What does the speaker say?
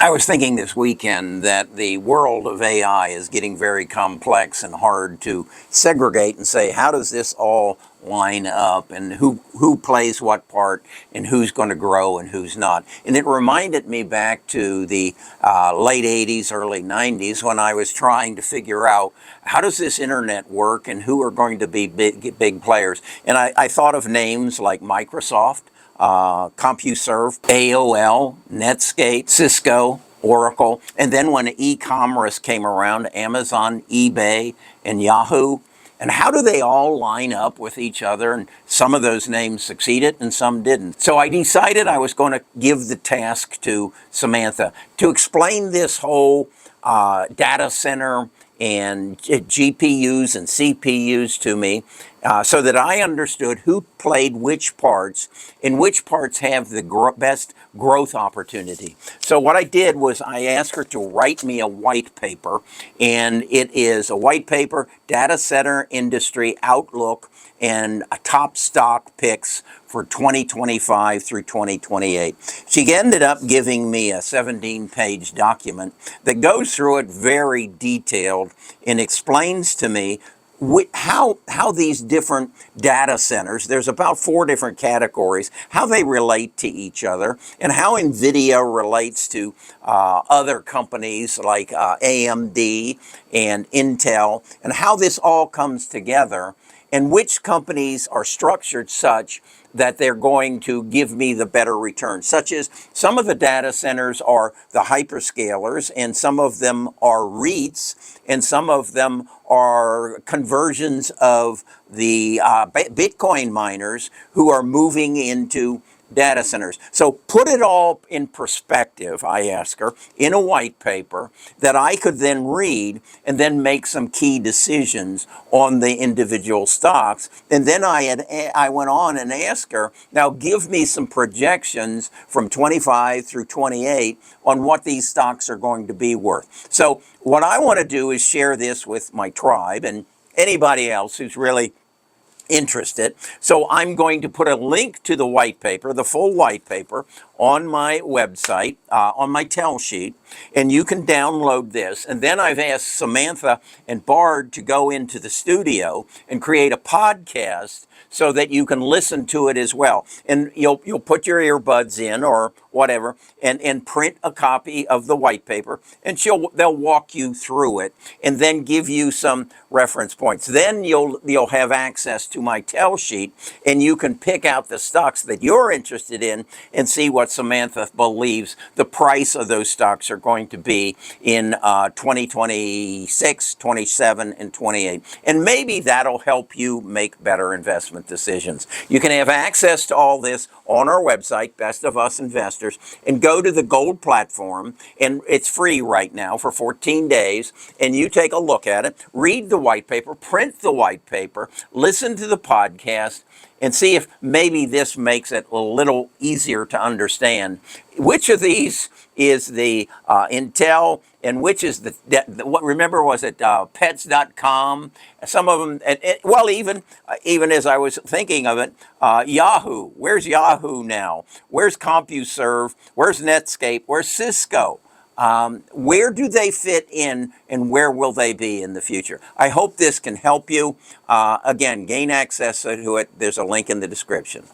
I was thinking this weekend that the world of AI is getting very complex and hard to segregate and say, how does this all line up and who plays what part and who's going to grow and who's not. And it reminded me back to the late 80s, early 90s when I was trying to figure out how does this internet work and who are going to be big players. And I thought of names like Microsoft, CompuServe, AOL, Netscape, Cisco, Oracle, and then when e-commerce came around, Amazon, eBay, and Yahoo. And how do they all line up with each other? And some of those names succeeded and some didn't. So I decided I was going to give the task to Samantha to explain this whole data center and GPUs and CPUs to me so that I understood who played which parts and which parts have the best growth opportunity. So what I did was I asked her to write me a white paper, and it is a white paper, data center industry outlook, and a top stock picks for 2025 through 2028. She ended up giving me a 17-page document that goes through it very detailed and explains to me how these different data centers, there's about 4 different categories, how they relate to each other, and how NVIDIA relates to other companies like AMD and Intel, and how this all comes together, and which companies are structured such that they're going to give me the better return, such as some of the data centers are the hyperscalers, and some of them are REITs, and some of them are conversions of the Bitcoin miners who are moving into data centers. So put it all in perspective, I ask her, in a white paper that I could then read and then make some key decisions on the individual stocks. And then I went on and asked her, now give me some projections from 25 through 28 on what these stocks are going to be worth. So what I want to do is share this with my tribe and anybody else who's really interested. So I'm going to put a link to the white paper, the full white paper, on my website, on my tell sheet, and you can download this. And then I've asked Samantha and Bard to go into the studio and create a podcast so that you can listen to it as well. And you'll put your earbuds in or whatever and print a copy of the white paper, and they'll walk you through it and then give you some reference points. Then you'll have access to my tell sheet, and you can pick out the stocks that you're interested in and see what Samantha believes the price of those stocks are going to be in 2026, 27, and 28. And maybe that'll help you make better investment decisions. You can have access to all this on our website, Best of Us Investors, and go to the Gold platform, and it's free right now for 14 days, and you take a look at it, read the white paper, print the white paper, listen to the podcast, and see if maybe this makes it a little easier to understand. Which of these is the Intel and which is what? Remember, was it pets.com? Some of them, well, even as I was thinking of it, Yahoo. Where's Yahoo now? Where's CompuServe? Where's Netscape? Where's Cisco? Where do they fit in, and where will they be in the future? I hope this can help you. Again, gain access to it. There's a link in the description.